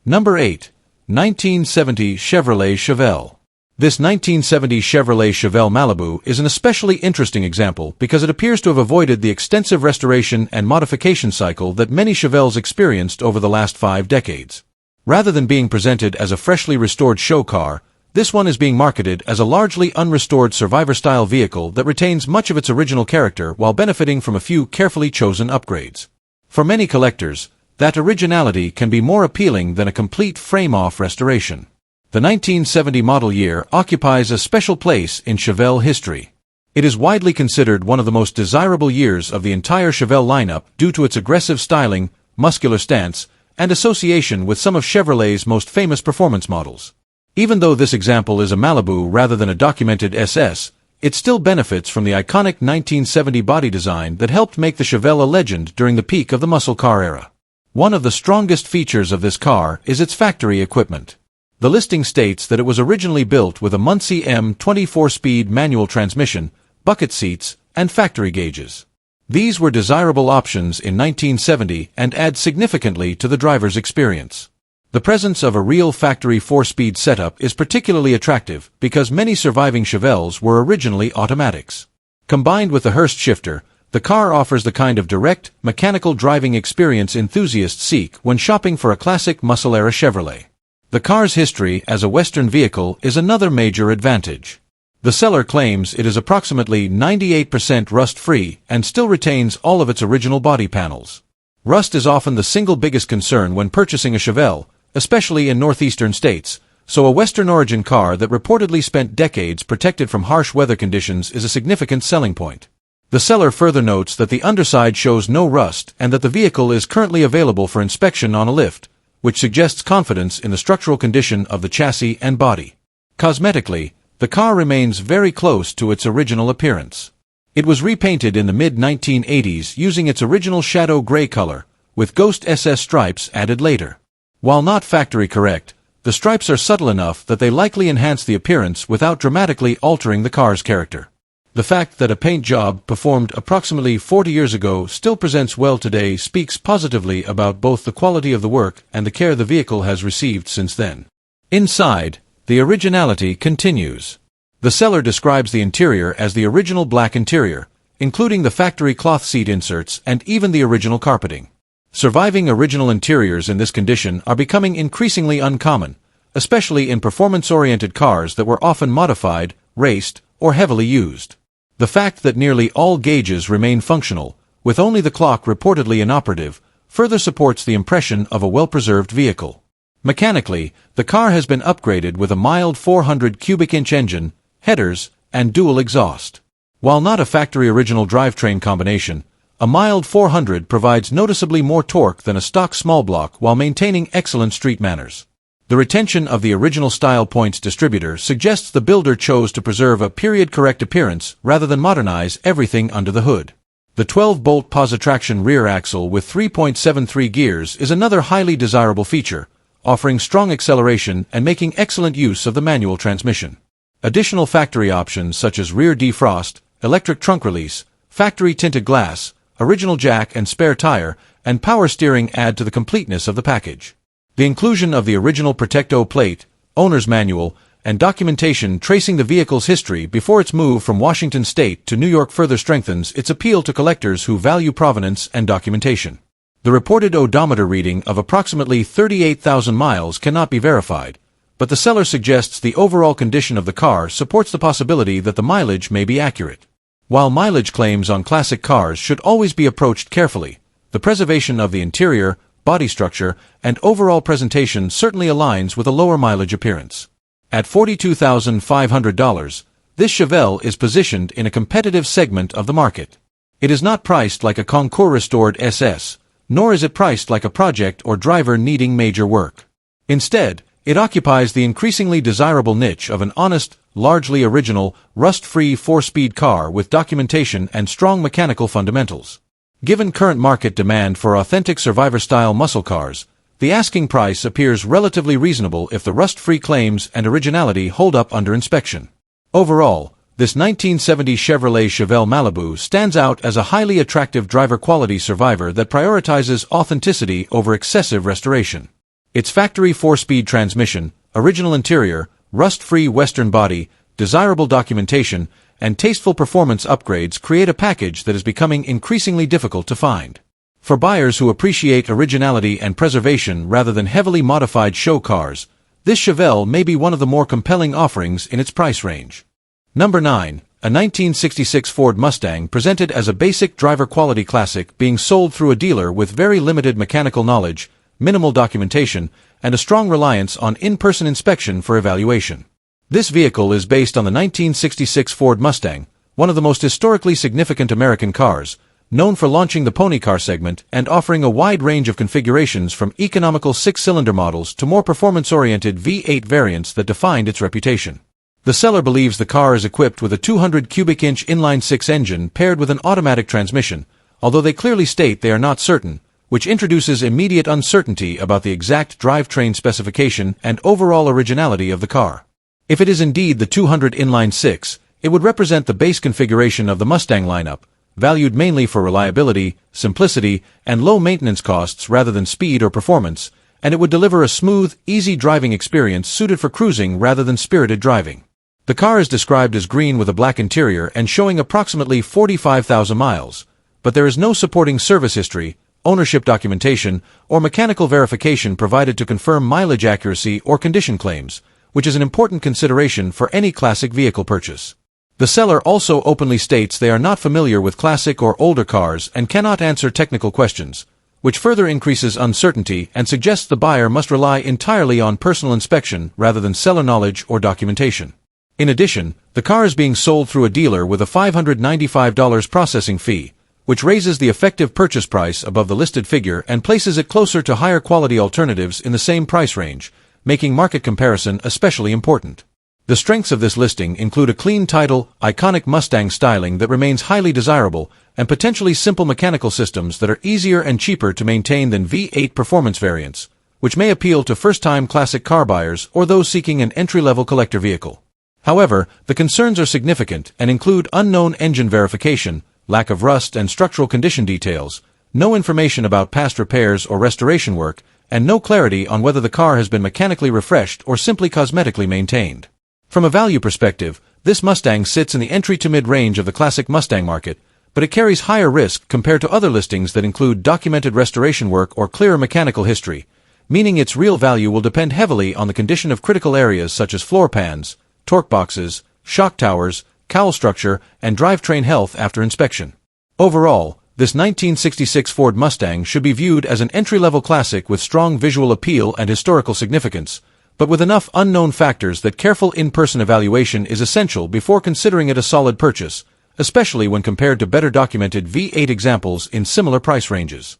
Number 8. 1970 Chevrolet Chevelle. This 1970 Chevrolet Chevelle Malibu is an especially interesting example because it appears to have avoided the extensive restoration and modification cycle that many Chevelles experienced over the last 5 decades. Rather than being presented as a freshly restored show car, this one is being marketed as a largely unrestored survivor-style vehicle that retains much of its original character while benefiting from a few carefully chosen upgrades. For many collectors, that originality can be more appealing than a complete frame-off restoration. The 1970 model year occupies a special place in Chevelle history. It is widely considered one of the most desirable years of the entire Chevelle lineup due to its aggressive styling, muscular stance, and association with some of Chevrolet's most famous performance models. Even though this example is a Malibu rather than a documented SS, It still benefits from the iconic 1970 body design that helped make the Chevelle a legend during the peak of the muscle car era. One of the strongest features of this car is its factory equipment. The listing states that it was originally built with a Muncie M 24-speed manual transmission, bucket seats, and factory gauges. These were desirable options in 1970 and add significantly to the driver's experience. The presence of a real factory 4-speed setup is particularly attractive because many surviving Chevelles were originally automatics. Combined with the Hurst shifter, the car offers the kind of direct, mechanical driving experience enthusiasts seek when shopping for a classic muscle-era Chevrolet. The car's history as a Western vehicle is another major advantage. The seller claims it is approximately 98% rust-free and still retains all of its original body panels. Rust is often the single biggest concern when purchasing a Chevelle, especially in northeastern states, so a Western origin car that reportedly spent decades protected from harsh weather conditions is a significant selling point. The seller further notes that the underside shows no rust and that the vehicle is currently available for inspection on a lift, which suggests confidence in the structural condition of the chassis and body. Cosmetically, the car remains very close to its original appearance. It was repainted in the mid-1980s using its original shadow gray color, with Ghost SS stripes added later. While not factory correct, the stripes are subtle enough that they likely enhance the appearance without dramatically altering the car's character. The fact that a paint job performed approximately 40 years ago still presents well today speaks positively about both the quality of the work and the care the vehicle has received since then. Inside, the originality continues. The seller describes the interior as the original black interior, including the factory cloth seat inserts and even the original carpeting. Surviving original interiors in this condition are becoming increasingly uncommon, especially in performance-oriented cars that were often modified, raced, or heavily used. The fact that nearly all gauges remain functional, with only the clock reportedly inoperative, further supports the impression of a well-preserved vehicle. Mechanically, the car has been upgraded with a mild 400 cubic inch engine, headers, and dual exhaust. While not a factory original drivetrain combination, a mild 400 provides noticeably more torque than a stock small block while maintaining excellent street manners. The retention of the original style points distributor suggests the builder chose to preserve a period-correct appearance rather than modernize everything under the hood. The 12-bolt posi-traction rear axle with 3.73 gears is another highly desirable feature, offering strong acceleration and making excellent use of the manual transmission. Additional factory options such as rear defrost, electric trunk release, factory tinted glass, original jack and spare tire, and power steering add to the completeness of the package. The inclusion of the original Protecto plate, owner's manual, and documentation tracing the vehicle's history before its move from Washington state to New York further strengthens its appeal to collectors who value provenance and documentation. The reported odometer reading of approximately 38,000 miles cannot be verified, but the seller suggests the overall condition of the car supports the possibility that the mileage may be accurate. While mileage claims on classic cars should always be approached carefully, the preservation of the interior, body structure, and overall presentation certainly aligns with a lower mileage appearance. At $42,500, this Chevelle is positioned in a competitive segment of the market. It is not priced like a Concours restored SS, nor is it priced like a project or driver needing major work. Instead, it occupies the increasingly desirable niche of an honest, largely original, rust-free 4-speed car with documentation and strong mechanical fundamentals. Given current market demand for authentic survivor-style muscle cars, the asking price appears relatively reasonable if the rust-free claims and originality hold up under inspection. Overall, this 1970 Chevrolet Chevelle Malibu stands out as a highly attractive driver-quality survivor that prioritizes authenticity over excessive restoration. Its factory 4-speed transmission, original interior, rust-free Western body, desirable documentation, and tasteful performance upgrades create a package that is becoming increasingly difficult to find. For buyers who appreciate originality and preservation rather than heavily modified show cars, this Chevelle may be one of the more compelling offerings in its price range. Number 9. A 1966 Ford Mustang presented as a basic driver-quality classic being sold through a dealer with very limited mechanical knowledge, minimal documentation, and a strong reliance on in-person inspection for evaluation. This vehicle is based on the 1966 Ford Mustang, one of the most historically significant American cars, known for launching the pony car segment and offering a wide range of configurations from economical 6-cylinder models to more performance-oriented V8 variants that defined its reputation. The seller believes the car is equipped with a 200 cubic inch inline-six engine paired with an automatic transmission, although they clearly state they are not certain, which introduces immediate uncertainty about the exact drivetrain specification and overall originality of the car. If it is indeed the 200 inline-six, it would represent the base configuration of the Mustang lineup, valued mainly for reliability, simplicity, and low maintenance costs rather than speed or performance, and it would deliver a smooth, easy driving experience suited for cruising rather than spirited driving. The car is described as green with a black interior and showing approximately 45,000 miles, but there is no supporting service history, ownership documentation, or mechanical verification provided to confirm mileage accuracy or condition claims, which is an important consideration for any classic vehicle purchase. The seller also openly states they are not familiar with classic or older cars and cannot answer technical questions, which further increases uncertainty and suggests the buyer must rely entirely on personal inspection rather than seller knowledge or documentation. In addition, the car is being sold through a dealer with a $595 processing fee, which raises the effective purchase price above the listed figure and places it closer to higher quality alternatives in the same price range, making market comparison especially important. The strengths of this listing include a clean title, iconic Mustang styling that remains highly desirable, and potentially simple mechanical systems that are easier and cheaper to maintain than V8 performance variants, which may appeal to first-time classic car buyers or those seeking an entry-level collector vehicle. However, the concerns are significant and include unknown engine verification, lack of rust and structural condition details, no information about past repairs or restoration work, and no clarity on whether the car has been mechanically refreshed or simply cosmetically maintained. From a value perspective, this Mustang sits in the entry to mid-range of the classic Mustang market, but it carries higher risk compared to other listings that include documented restoration work or clearer mechanical history, meaning its real value will depend heavily on the condition of critical areas such as floor pans, torque boxes, shock towers, cowl structure, and drivetrain health after inspection. Overall, this 1966 Ford Mustang should be viewed as an entry-level classic with strong visual appeal and historical significance, but with enough unknown factors that careful in-person evaluation is essential before considering it a solid purchase, especially when compared to better documented V8 examples in similar price ranges.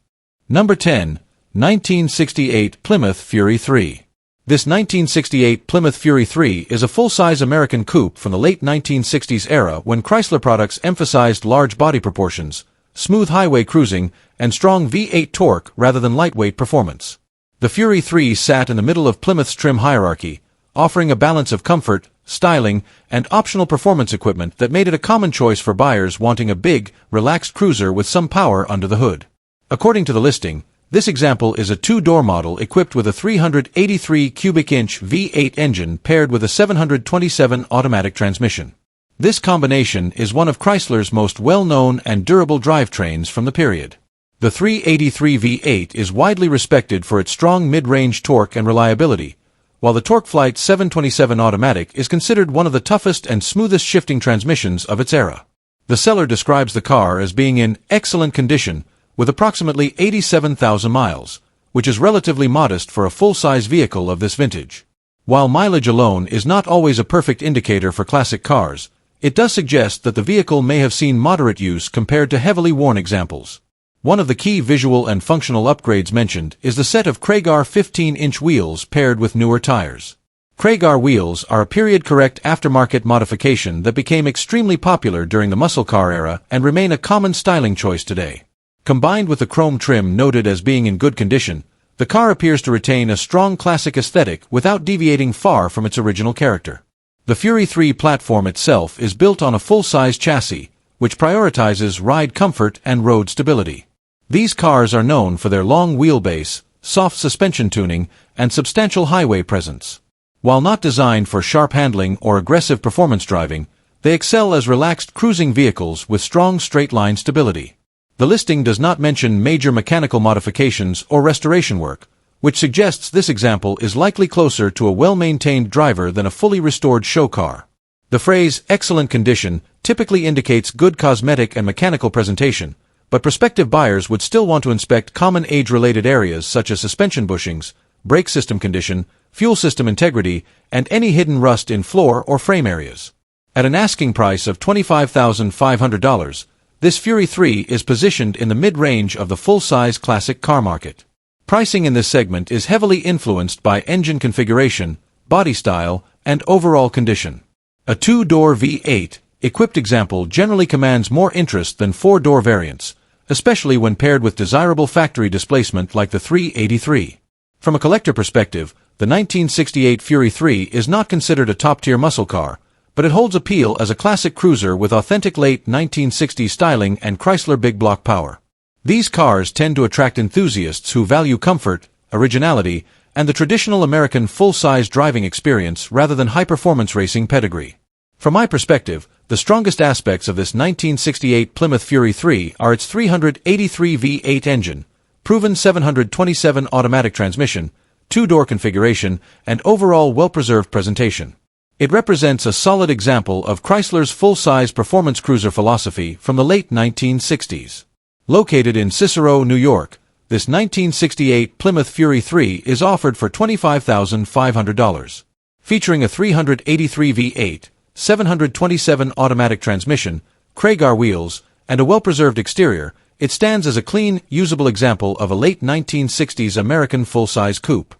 Number 10. 1968 Plymouth Fury III. This 1968 Plymouth Fury III is a full-size American coupe from the late 1960s era when Chrysler products emphasized large body proportions, smooth highway cruising, and strong V8 torque rather than lightweight performance. The Fury III sat in the middle of Plymouth's trim hierarchy, offering a balance of comfort, styling, and optional performance equipment that made it a common choice for buyers wanting a big, relaxed cruiser with some power under the hood. According to the listing, this example is a two-door model equipped with a 383 cubic inch V8 engine paired with a 727 automatic transmission. This combination is one of Chrysler's most well-known and durable drivetrains from the period. The 383 V8 is widely respected for its strong mid-range torque and reliability, while the TorqueFlite 727 automatic is considered one of the toughest and smoothest shifting transmissions of its era. The seller describes the car as being in excellent condition, with approximately 87,000 miles, which is relatively modest for a full-size vehicle of this vintage. While mileage alone is not always a perfect indicator for classic cars, it does suggest that the vehicle may have seen moderate use compared to heavily worn examples. One of the key visual and functional upgrades mentioned is the set of Craigar 15-inch wheels paired with newer tires. Craigar wheels are a period-correct aftermarket modification that became extremely popular during the muscle car era and remain a common styling choice today. Combined with the chrome trim noted as being in good condition, the car appears to retain a strong classic aesthetic without deviating far from its original character. The Fury III platform itself is built on a full-size chassis, which prioritizes ride comfort and road stability. These cars are known for their long wheelbase, soft suspension tuning, and substantial highway presence. While not designed for sharp handling or aggressive performance driving, they excel as relaxed cruising vehicles with strong straight-line stability. The listing does not mention major mechanical modifications or restoration work, which suggests this example is likely closer to a well-maintained driver than a fully restored show car. The phrase "excellent condition" typically indicates good cosmetic and mechanical presentation, but prospective buyers would still want to inspect common age-related areas such as suspension bushings, brake system condition, fuel system integrity, and any hidden rust in floor or frame areas. At an asking price of $25,500, this Fury III is positioned in the mid-range of the full-size classic car market. Pricing in this segment is heavily influenced by engine configuration, body style, and overall condition. A two-door V8 equipped example generally commands more interest than four-door variants, especially when paired with desirable factory displacement like the 383. From a collector perspective, the 1968 Fury III is not considered a top-tier muscle car, but it holds appeal as a classic cruiser with authentic late 1960s styling and Chrysler big block power. These cars tend to attract enthusiasts who value comfort, originality, and the traditional American full-size driving experience rather than high-performance racing pedigree. From my perspective, the strongest aspects of this 1968 Plymouth Fury III are its 383 V8 engine, proven 727 automatic transmission, two-door configuration, and overall well-preserved presentation. It represents a solid example of Chrysler's full-size performance cruiser philosophy from the late 1960s. Located in Cicero, New York, this 1968 Plymouth Fury III is offered for $25,500. Featuring a 383 V8, 727 automatic transmission, Krieger wheels, and a well-preserved exterior, it stands as a clean, usable example of a late 1960s American full-size coupe.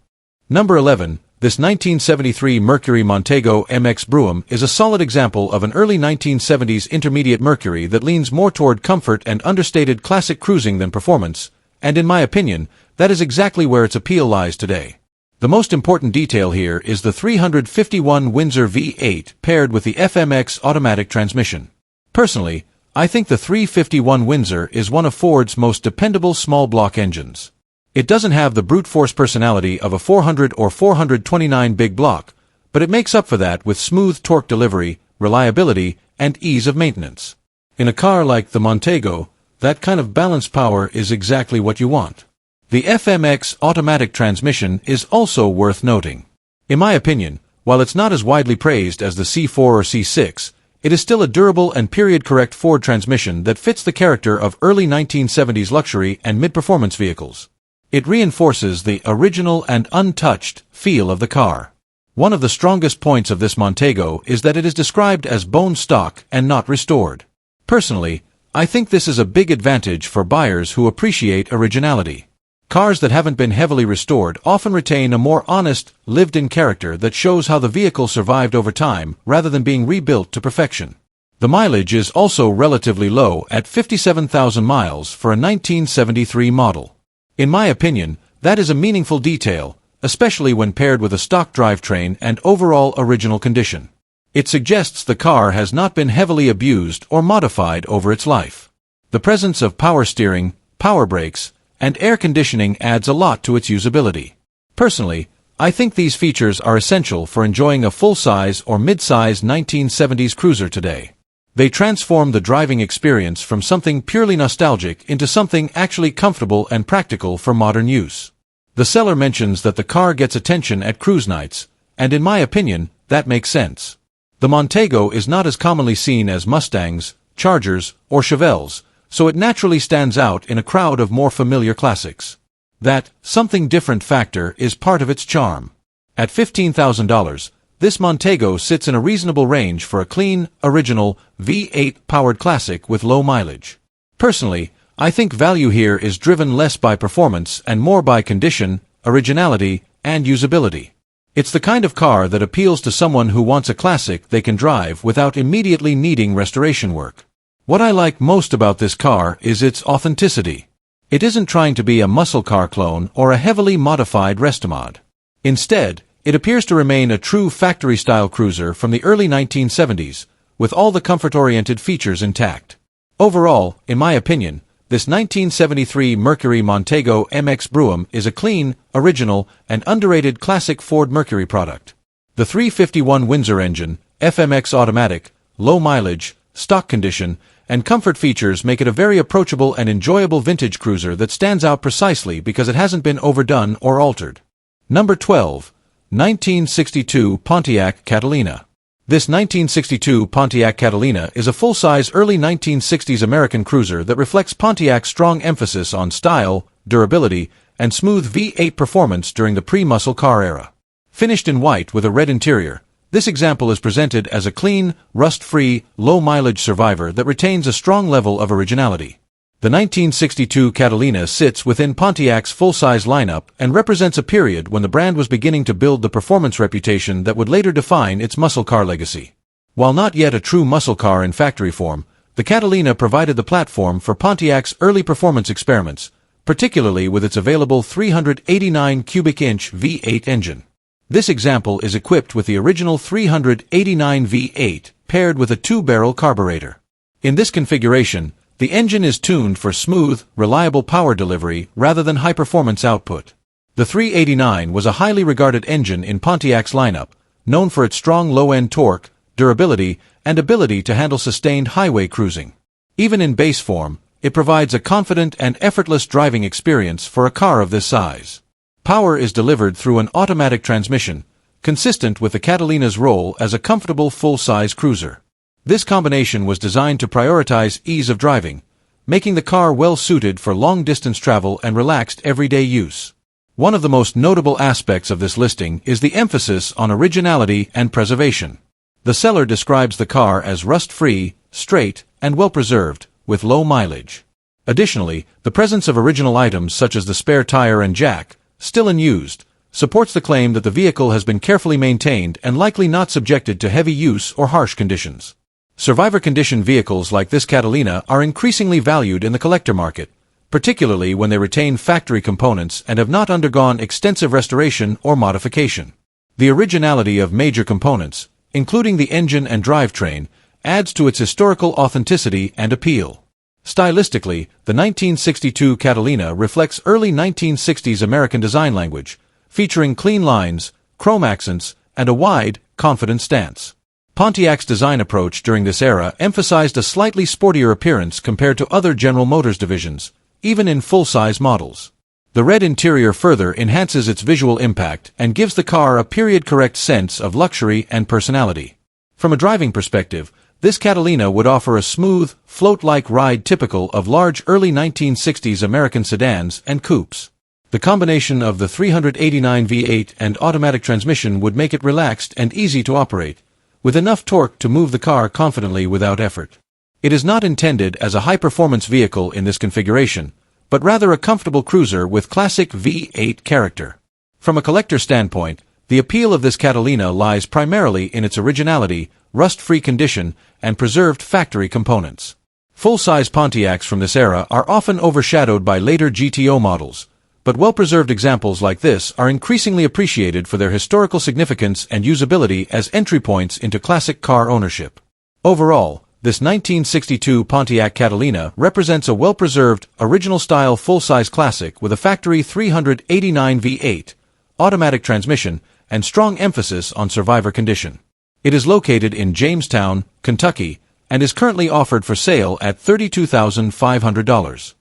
Number 11. This 1973 Mercury Montego MX Brougham is a solid example of an early 1970s intermediate Mercury that leans more toward comfort and understated classic cruising than performance, and in my opinion, that is exactly where its appeal lies today. The most important detail here is the 351 Windsor V8 paired with the FMX automatic transmission. Personally, I think the 351 Windsor is one of Ford's most dependable small block engines. It doesn't have the brute force personality of a 400 or 429 big block, but it makes up for that with smooth torque delivery, reliability, and ease of maintenance. In a car like the Montego, that kind of balanced power is exactly what you want. The FMX automatic transmission is also worth noting. In my opinion, while it's not as widely praised as the C4 or C6, it is still a durable and period-correct Ford transmission that fits the character of early 1970s luxury and mid-performance vehicles. It reinforces the original and untouched feel of the car. One of the strongest points of this Montego is that it is described as bone stock and not restored. Personally, I think this is a big advantage for buyers who appreciate originality. Cars that haven't been heavily restored often retain a more honest, lived-in character that shows how the vehicle survived over time rather than being rebuilt to perfection. The mileage is also relatively low at 57,000 miles for a 1973 model. In my opinion, that is a meaningful detail, especially when paired with a stock drivetrain and overall original condition. It suggests the car has not been heavily abused or modified over its life. The presence of power steering, power brakes, and air conditioning adds a lot to its usability. Personally, I think these features are essential for enjoying a full-size or mid-size 1970s cruiser today. They transform the driving experience from something purely nostalgic into something actually comfortable and practical for modern use. The seller mentions that the car gets attention at cruise nights, and in my opinion, that makes sense. The Montego is not as commonly seen as Mustangs, Chargers, or Chevelles, so it naturally stands out in a crowd of more familiar classics. That something different factor is part of its charm. At $15,000, this Montego sits in a reasonable range for a clean, original, V8-powered classic with low mileage. Personally, I think value here is driven less by performance and more by condition, originality, and usability. It's the kind of car that appeals to someone who wants a classic they can drive without immediately needing restoration work. What I like most about this car is its authenticity. It isn't trying to be a muscle car clone or a heavily modified restomod. Instead, it appears to remain a true factory-style cruiser from the early 1970s, with all the comfort-oriented features intact. Overall, in my opinion, this 1973 Mercury Montego MX Brougham is a clean, original, and underrated classic Ford Mercury product. The 351 Windsor engine, FMX automatic, low mileage, stock condition, and comfort features make it a very approachable and enjoyable vintage cruiser that stands out precisely because it hasn't been overdone or altered. Number 12. 1962 Pontiac Catalina. This 1962 Pontiac Catalina is a full-size early 1960s American cruiser that reflects Pontiac's strong emphasis on style, durability, and smooth V8 performance during the pre-muscle car era. Finished in white with a red interior, this example is presented as a clean, rust-free, low-mileage survivor that retains a strong level of originality. The 1962 Catalina sits within Pontiac's full-size lineup and represents a period when the brand was beginning to build the performance reputation that would later define its muscle car legacy. While not yet a true muscle car in factory form, the Catalina provided the platform for Pontiac's early performance experiments, particularly with its available 389 cubic inch V8 engine. This example is equipped with the original 389 V8 paired with a two-barrel carburetor. In this configuration, the engine is tuned for smooth, reliable power delivery rather than high-performance output. The 389 was a highly regarded engine in Pontiac's lineup, known for its strong low-end torque, durability, and ability to handle sustained highway cruising. Even in base form, it provides a confident and effortless driving experience for a car of this size. Power is delivered through an automatic transmission, consistent with the Catalina's role as a comfortable full-size cruiser. This combination was designed to prioritize ease of driving, making the car well-suited for long-distance travel and relaxed everyday use. One of the most notable aspects of this listing is the emphasis on originality and preservation. The seller describes the car as rust-free, straight, and well-preserved, with low mileage. Additionally, the presence of original items such as the spare tire and jack, still unused, supports the claim that the vehicle has been carefully maintained and likely not subjected to heavy use or harsh conditions. Survivor condition vehicles like this Catalina are increasingly valued in the collector market, particularly when they retain factory components and have not undergone extensive restoration or modification. The originality of major components, including the engine and drivetrain, adds to its historical authenticity and appeal. Stylistically, the 1962 Catalina reflects early 1960s American design language, featuring clean lines, chrome accents, and a wide, confident stance. Pontiac's design approach during this era emphasized a slightly sportier appearance compared to other General Motors divisions, even in full-size models. The red interior further enhances its visual impact and gives the car a period-correct sense of luxury and personality. From a driving perspective, this Catalina would offer a smooth, float-like ride typical of large early 1960s American sedans and coupes. The combination of the 389 V8 and automatic transmission would make it relaxed and easy to operate, with enough torque to move the car confidently without effort. It is not intended as a high-performance vehicle in this configuration, but rather a comfortable cruiser with classic V8 character. From a collector standpoint, the appeal of this Catalina lies primarily in its originality, rust-free condition, and preserved factory components. Full-size Pontiacs from this era are often overshadowed by later GTO models, but well-preserved examples like this are increasingly appreciated for their historical significance and usability as entry points into classic car ownership. Overall, this 1962 Pontiac Catalina represents a well-preserved, original-style full-size classic with a factory 389 V8, automatic transmission, and strong emphasis on survivor condition. It is located in Jamestown, Kentucky, and is currently offered for sale at $32,500.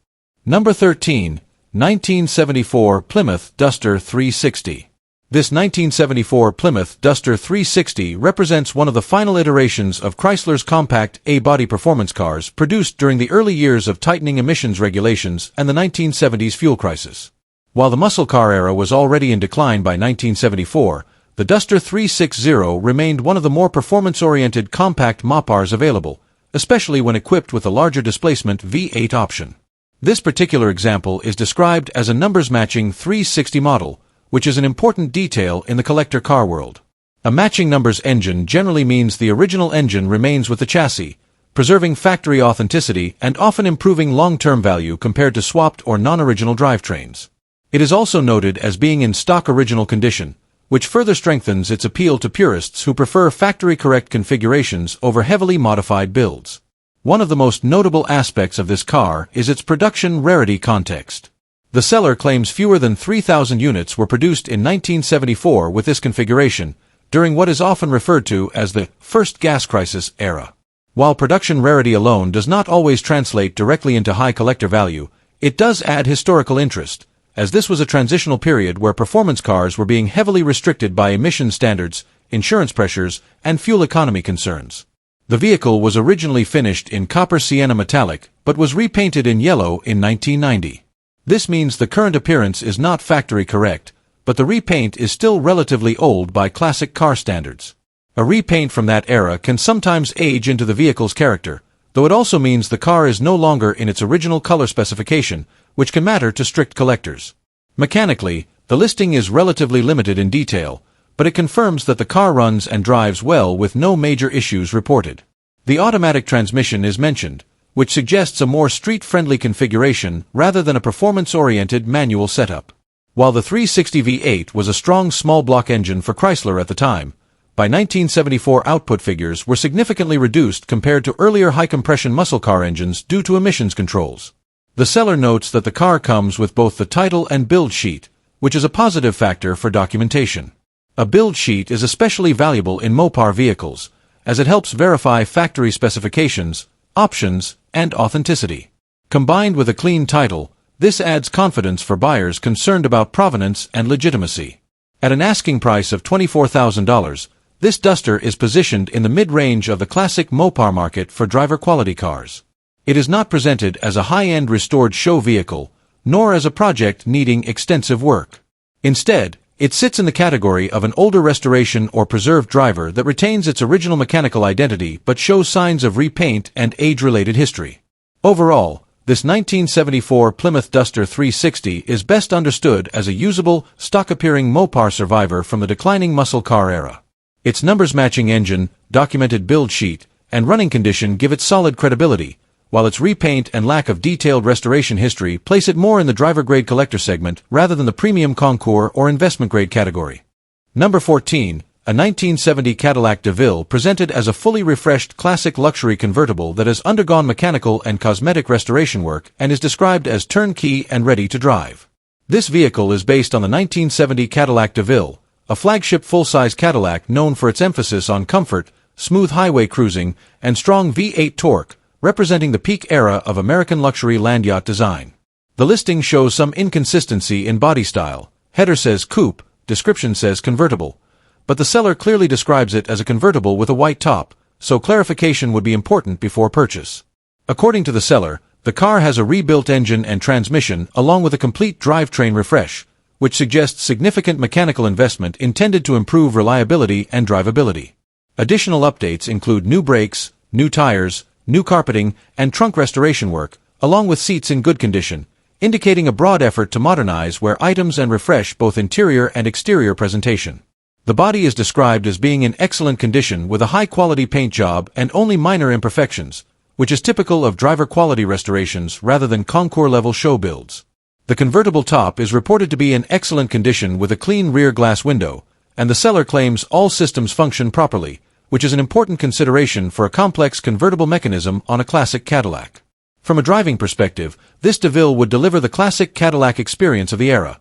Number 13. 1974 Plymouth Duster 360. This 1974 Plymouth Duster 360 represents one of the final iterations of Chrysler's compact A-body performance cars produced during the early years of tightening emissions regulations and the 1970s fuel crisis. While the muscle car era was already in decline by 1974, the Duster 360 remained one of the more performance-oriented compact Mopars available, especially when equipped with a larger displacement V8 option. This particular example is described as a numbers-matching 360 model, which is an important detail in the collector car world. A matching numbers engine generally means the original engine remains with the chassis, preserving factory authenticity and often improving long-term value compared to swapped or non-original drivetrains. It is also noted as being in stock original condition, which further strengthens its appeal to purists who prefer factory-correct configurations over heavily modified builds. One of the most notable aspects of this car is its production rarity context. The seller claims fewer than 3,000 units were produced in 1974 with this configuration, during what is often referred to as the first gas crisis era. While production rarity alone does not always translate directly into high collector value, it does add historical interest, as this was a transitional period where performance cars were being heavily restricted by emission standards, insurance pressures, and fuel economy concerns. The vehicle was originally finished in copper sienna metallic, but was repainted in yellow in 1990. This means the current appearance is not factory correct, but the repaint is still relatively old by classic car standards. A repaint from that era can sometimes age into the vehicle's character, though it also means the car is no longer in its original color specification, which can matter to strict collectors. Mechanically, the listing is relatively limited in detail, but it confirms that the car runs and drives well with no major issues reported. The automatic transmission is mentioned, which suggests a more street-friendly configuration rather than a performance-oriented manual setup. While the 360 V8 was a strong small-block engine for Chrysler at the time, by 1974 output figures were significantly reduced compared to earlier high-compression muscle car engines due to emissions controls. The seller notes that the car comes with both the title and build sheet, which is a positive factor for documentation. A build sheet is especially valuable in Mopar vehicles, as it helps verify factory specifications, options, and authenticity. Combined with a clean title, this adds confidence for buyers concerned about provenance and legitimacy. At an asking price of $24,000, this Duster is positioned in the mid-range of the classic Mopar market for driver-quality cars. It is not presented as a high-end restored show vehicle, nor as a project needing extensive work. Instead, it sits in the category of an older restoration or preserved driver that retains its original mechanical identity but shows signs of repaint and age-related history. Overall, this 1974 Plymouth Duster 360 is best understood as a usable, stock-appearing Mopar survivor from the declining muscle car era. Its numbers-matching engine, documented build sheet, and running condition give it solid credibility, while its repaint and lack of detailed restoration history place it more in the driver-grade collector segment rather than the premium concours or investment-grade category. Number 14, a 1970 Cadillac DeVille presented as a fully refreshed classic luxury convertible that has undergone mechanical and cosmetic restoration work and is described as turnkey and ready to drive. This vehicle is based on the 1970 Cadillac DeVille, a flagship full-size Cadillac known for its emphasis on comfort, smooth highway cruising, and strong V8 torque, representing the peak era of American luxury land yacht design. The listing shows some inconsistency in body style. Header says coupe, description says convertible, but the seller clearly describes it as a convertible with a white top, so clarification would be important before purchase. According to the seller, the car has a rebuilt engine and transmission along with a complete drivetrain refresh, which suggests significant mechanical investment intended to improve reliability and drivability. Additional updates include new brakes, new tires, new carpeting, and trunk restoration work, along with seats in good condition, indicating a broad effort to modernize wear items and refresh both interior and exterior presentation. The body is described as being in excellent condition with a high-quality paint job and only minor imperfections, which is typical of driver-quality restorations rather than concours-level show builds. The convertible top is reported to be in excellent condition with a clean rear glass window, and the seller claims all systems function properly, which is an important consideration for a complex convertible mechanism on a classic Cadillac. From a driving perspective, this DeVille would deliver the classic Cadillac experience of the era.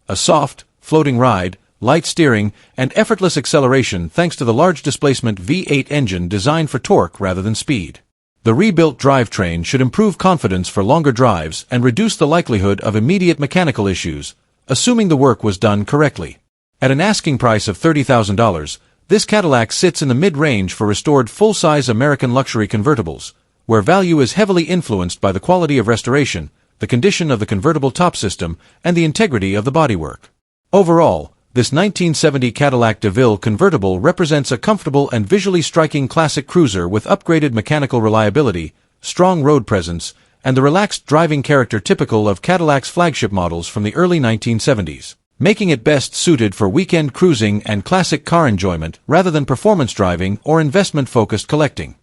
A soft, floating ride, light steering, and effortless acceleration thanks to the large displacement V8 engine designed for torque rather than speed. The rebuilt drivetrain should improve confidence for longer drives and reduce the likelihood of immediate mechanical issues, assuming the work was done correctly. At an asking price of $30,000, this Cadillac sits in the mid-range for restored full-size American luxury convertibles, where value is heavily influenced by the quality of restoration, the condition of the convertible top system, and the integrity of the bodywork. Overall, this 1970 Cadillac DeVille convertible represents a comfortable and visually striking classic cruiser with upgraded mechanical reliability, strong road presence, and the relaxed driving character typical of Cadillac's flagship models from the early 1970s, making it best suited for weekend cruising and classic car enjoyment rather than performance driving or investment-focused collecting.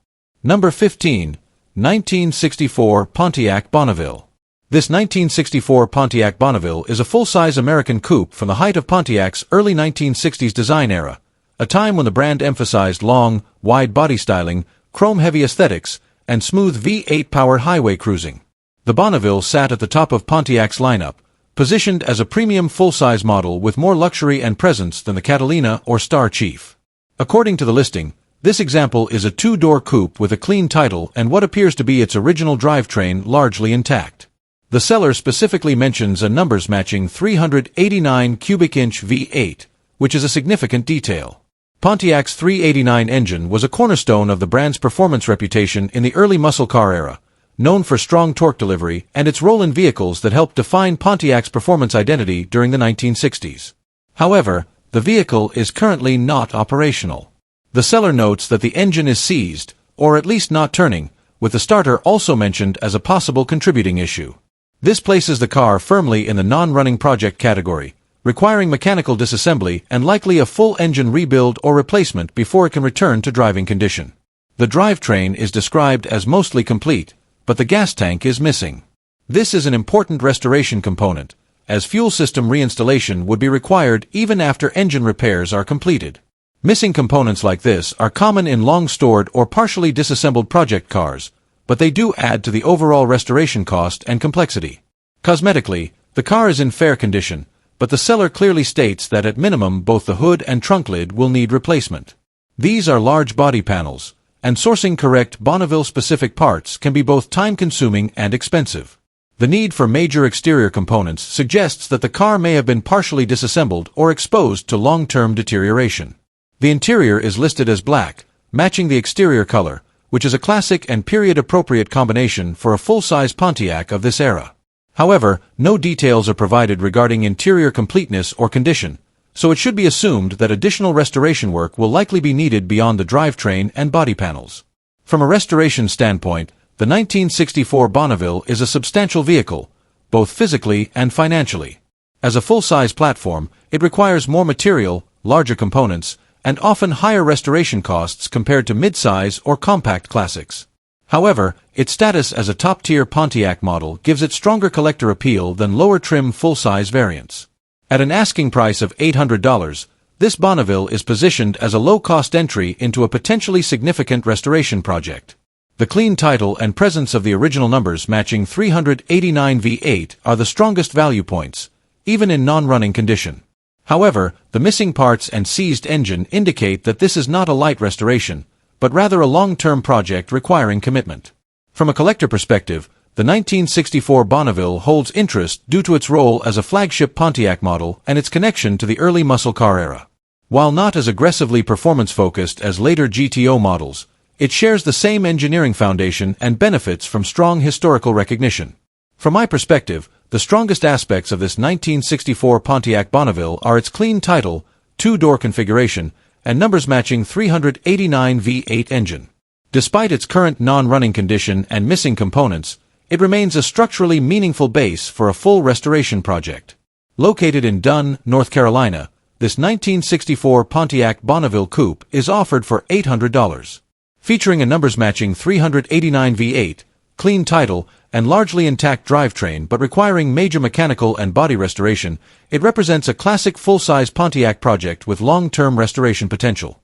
Number 15, 1964 Pontiac Bonneville. This 1964 Pontiac Bonneville is a full-size American coupe from the height of Pontiac's early 1960s design era, a time when the brand emphasized long, wide body styling, chrome-heavy aesthetics, and smooth V8-powered highway cruising. The Bonneville sat at the top of Pontiac's lineup, positioned as a premium full-size model with more luxury and presence than the Catalina or Star Chief. According to the listing, this example is a two-door coupe with a clean title and what appears to be its original drivetrain largely intact. The seller specifically mentions a numbers-matching 389 cubic inch V8, which is a significant detail. Pontiac's 389 engine was a cornerstone of the brand's performance reputation in the early muscle car era, known for strong torque delivery and its role in vehicles that helped define Pontiac's performance identity during the 1960s. However, the vehicle is currently not operational. The seller notes that the engine is seized, or at least not turning, with the starter also mentioned as a possible contributing issue. This places the car firmly in the non-running project category, requiring mechanical disassembly and likely a full engine rebuild or replacement before it can return to driving condition. The drivetrain is described as mostly complete, but the gas tank is missing. This is an important restoration component, as fuel system reinstallation would be required even after engine repairs are completed. Missing components like this are common in long-stored or partially disassembled project cars, but they do add to the overall restoration cost and complexity. Cosmetically, the car is in fair condition, but the seller clearly states that at minimum both the hood and trunk lid will need replacement. These are large body panels, and sourcing correct Bonneville-specific parts can be both time-consuming and expensive. The need for major exterior components suggests that the car may have been partially disassembled or exposed to long-term deterioration. The interior is listed as black, matching the exterior color, which is a classic and period-appropriate combination for a full-size Pontiac of this era. However, no details are provided regarding interior completeness or condition, so it should be assumed that additional restoration work will likely be needed beyond the drivetrain and body panels. From a restoration standpoint, the 1964 Bonneville is a substantial vehicle, both physically and financially. As a full-size platform, it requires more material, larger components, and often higher restoration costs compared to mid-size or compact classics. However, its status as a top-tier Pontiac model gives it stronger collector appeal than lower-trim full-size variants. At an asking price of $800, this Bonneville is positioned as a low-cost entry into a potentially significant restoration project. The clean title and presence of the original numbers matching 389 V8 are the strongest value points, even in non-running condition. However, the missing parts and seized engine indicate that this is not a light restoration, but rather a long-term project requiring commitment. From a collector perspective, the 1964 Bonneville holds interest due to its role as a flagship Pontiac model and its connection to the early muscle car era. While not as aggressively performance-focused as later GTO models, it shares the same engineering foundation and benefits from strong historical recognition. From my perspective, the strongest aspects of this 1964 Pontiac Bonneville are its clean title, two-door configuration, and numbers matching 389 V8 engine. Despite its current non-running condition and missing components, it remains a structurally meaningful base for a full restoration project. Located in Dunn, North Carolina, this 1964 Pontiac Bonneville Coupe is offered for $800. Featuring a numbers-matching 389 V8, clean title, and largely intact drivetrain but requiring major mechanical and body restoration, it represents a classic full-size Pontiac project with long-term restoration potential.